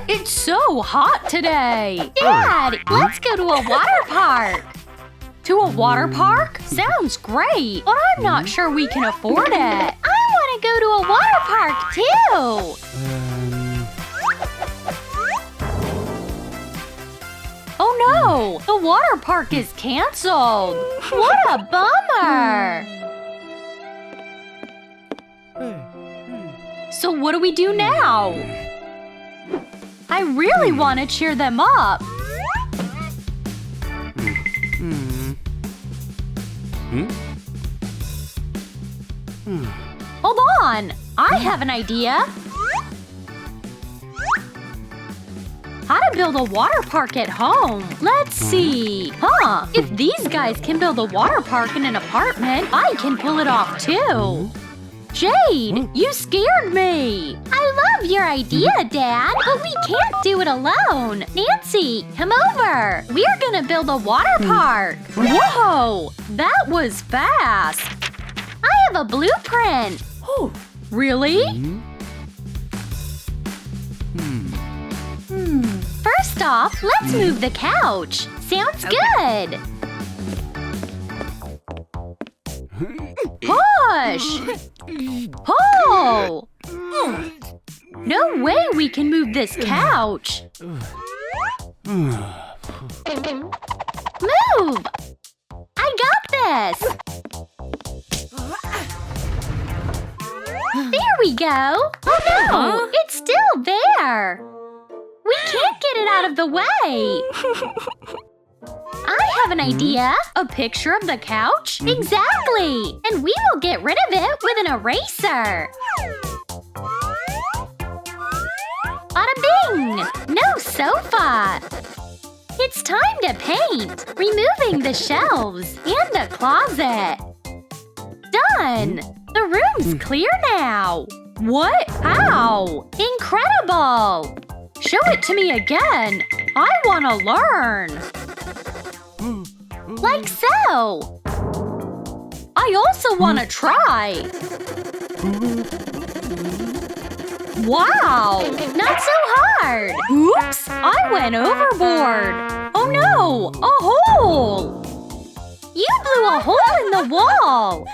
It's so hot today. Dad, let's go to a water park. To a water park? Sounds great, but I'm not sure we can afford it. I want to go to a water park too. Oh no, the water park is canceled. What a bummer. So what do we do now? I really want to cheer them up. Hold on, I have an idea. How to build a water park at home. Let's see. If these guys can build a water park in an apartment, I can pull it off too. Jade, you scared me. I love your idea, Dad, but we can't do it alone. Nancy, come over. We're gonna build a water park. Whoa, that was fast. I have a blueprint. Really? First off, let's move the couch. Sounds good. Push! Pull! No way we can move this couch. Move! I got this! There we go! Oh no! It's still there! We can't get it out of the way! I have an idea! A picture of the couch? Exactly! And we will get rid of it with an eraser! Bada bing! No sofa! It's time to paint! Removing the shelves and the closet! Done! The room's clear now! What? How? Incredible! Show it to me again! I want to learn! Like so! I also want to try! Wow! Not so hard! Oops! I went overboard! Oh no! A hole! You blew a hole in the wall!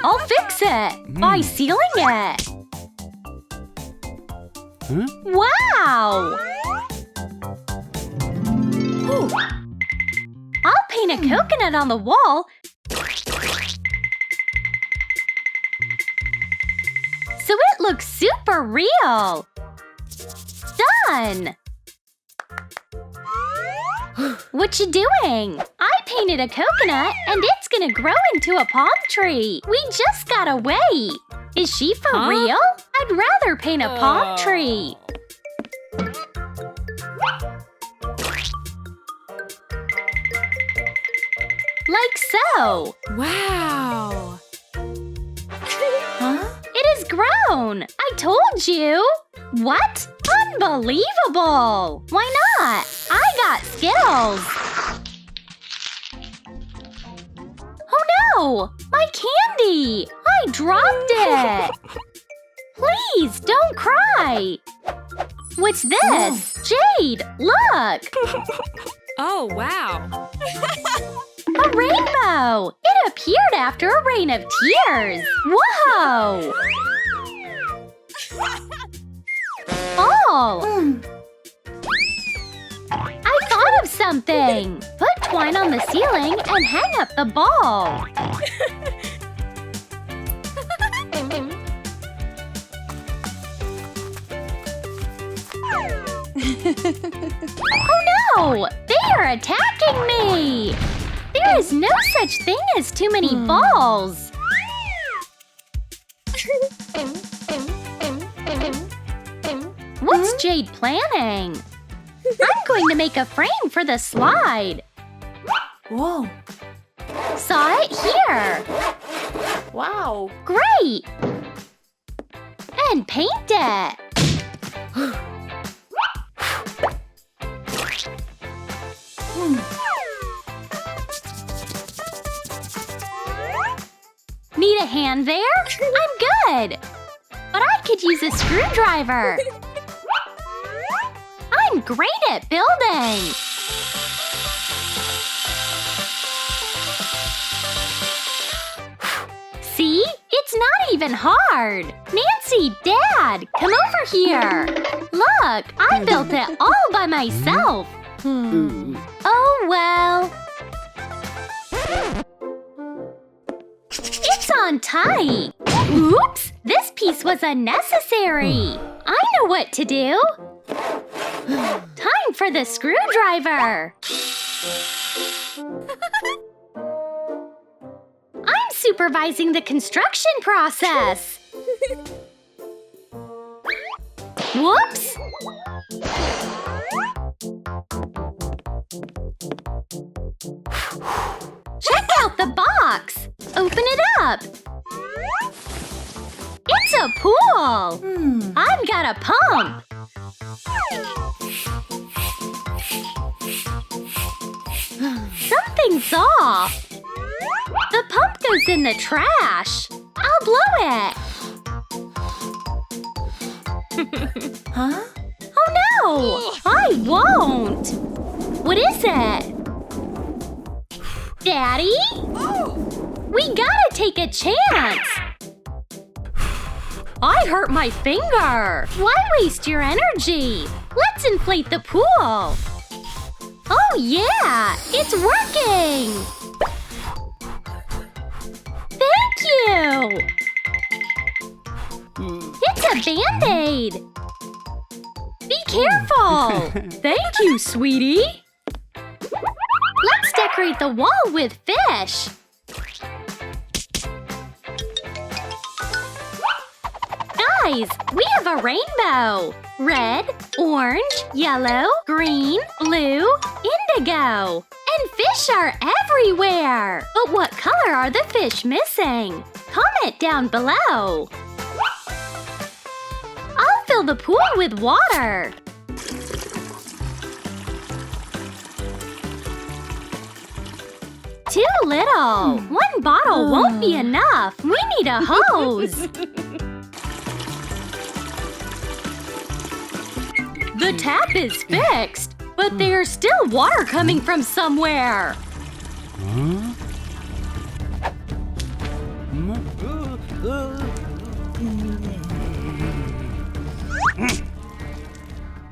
I'll fix it by sealing it! Wow! I'll paint a coconut on the wall so it looks super real. Done! What you doing? I painted a coconut and it's gonna grow into a palm tree. We just gotta wait. Is she for real? I'd rather paint a palm tree. Like so. Wow. It has grown. I told you. What? Unbelievable. Why not? I got skills. Oh no! My candy! I dropped it! Please, don't cry! What's this? Jade, look! Oh, wow. A rainbow! It appeared after a rain of tears! Whoa! Oh! I thought of something! Put twine on the ceiling and hang up the ball! Oh no! They are attacking me! There is no such thing as too many balls! What's Jade planning? I'm going to make a frame for the slide. Whoa. Saw it here. Wow. Great. And paint it. Need a hand there? I'm good. But I could use a screwdriver. I'm great at building! See? It's not even hard! Nancy, Dad, come over here! Look, I built it all by myself! Oh well... It's on tight! Oops! This piece was unnecessary! I know what to do! Time for the screwdriver! I'm supervising the construction process! Whoops! Check out the box! Open it up! It's a pool! I've got a pump! Something's off! The pump goes in the trash! I'll blow it! Huh? Oh no! I won't! What is it? Daddy? We gotta take a chance! I hurt my finger! Why waste your energy? Let's inflate the pool! Oh yeah! It's working! Thank you! It's a Band-Aid! Be careful! Thank you, sweetie! Let's decorate the wall with fish! Guys, we have a rainbow! Red, orange, yellow, green, blue, indigo! And fish are everywhere! But what color are the fish missing? Comment down below! I'll fill the pool with water! Too little! One bottle won't be enough! We need a hose! The tap is fixed, but there's still water coming from somewhere!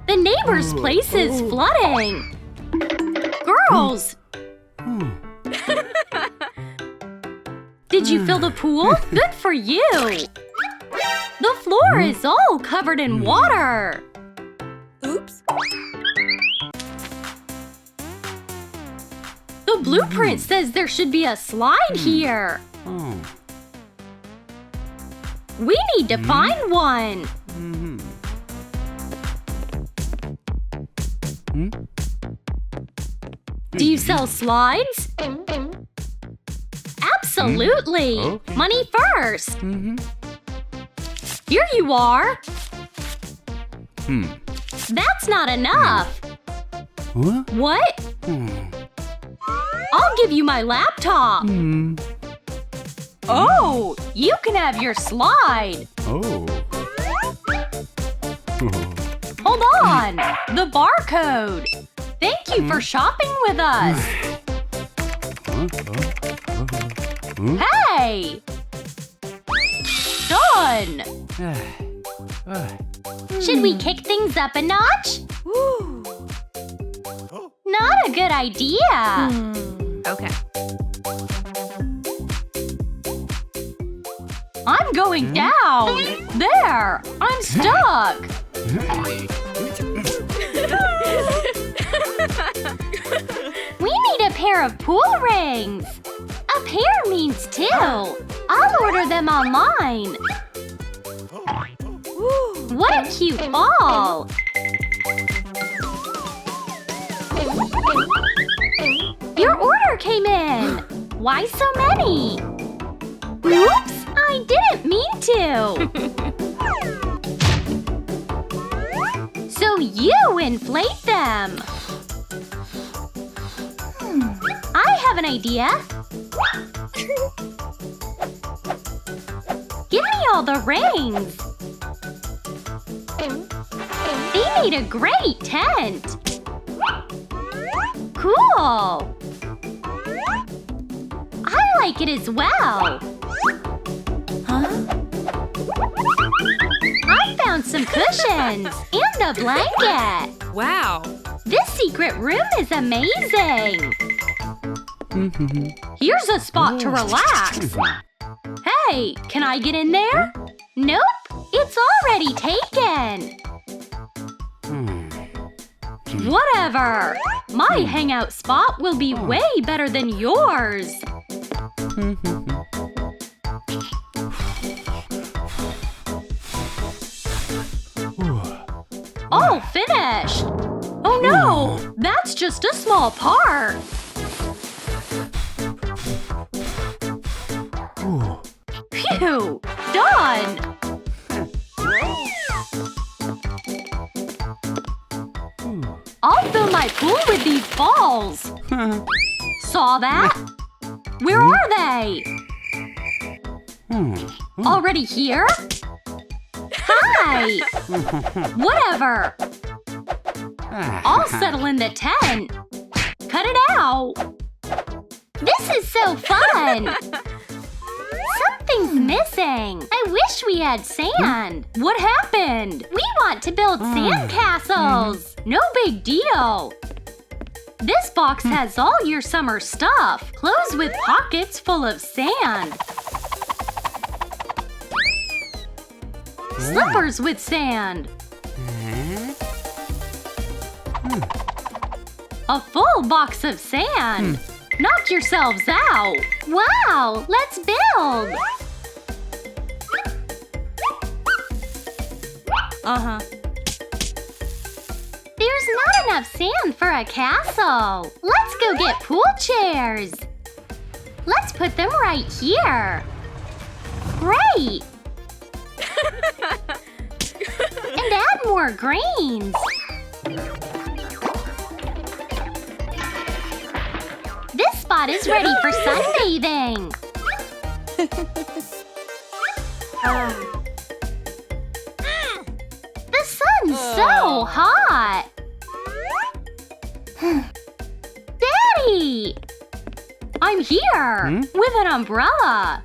The neighbor's place is flooding! Girls! Did you fill the pool? Good for you! The floor is all covered in water! Oops. The blueprint says there should be a slide here! We need to find one! Do you sell slides? Absolutely! Okay. Money first! Here you are! That's not enough! What? I'll give you my laptop! Oh! You can have your slide! Hold on! The barcode! Thank you for shopping with us! Hey! Done! Should we kick things up a notch? Not a good idea! Okay. I'm going down! There! I'm stuck! We need a pair of pool rings! A pair means two! I'll order them online! What a cute ball! Your order came in! Why so many? Oops! I didn't mean to! So you inflate them! I have an idea! Give me all the rings! They made a great tent! Cool! I like it as well! Huh? I found some cushions and a blanket! Wow. This secret room is amazing! Here's a spot to relax! Hey, can I get in there? Nope, it's already taken! Whatever! My hangout spot will be way better than yours! All finished! Oh no! That's just a small part! Phew! Done! I'll fill my pool with these balls! Saw that? Where are they? Already here? Hi! Whatever! I'll settle in the tent! Cut it out! This is so fun! Something's missing! I wish we had sand! What happened? We want to build sand castles! No big deal! This box has all your summer stuff! Clothes with pockets full of sand! Slippers with sand! A full box of sand! Knock yourselves out! Wow! Let's build! There's not enough sand for a castle! Let's go get pool chairs! Let's put them right here! Great! And add more greens! This spot is ready for sunbathing! The sun's so hot! Daddy! I'm here! With an umbrella!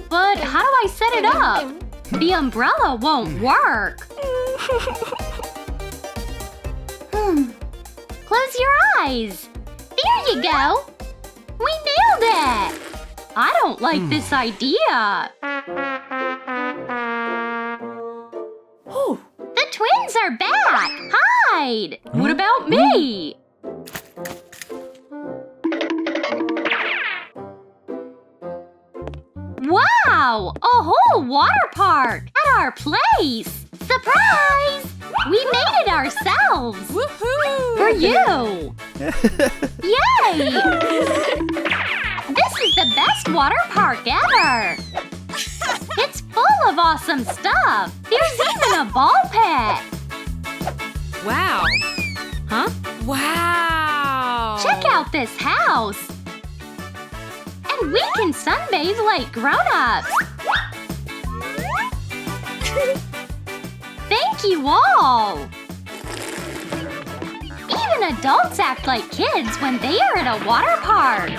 But how do I set it up? The umbrella won't work! Close your eyes! There you go! We nailed it! I don't like this idea! The twins are back! Hide! What about me? Wow! A whole water park at our place! Surprise! We made it ourselves! Woohoo! For you! Yay! This is the best water park ever! It's full of awesome stuff! There's even a ball pit! Wow. Huh? Wow. Check out this house! And we can sunbathe like grown-ups! Thank you all! Even adults act like kids when they are at a water park!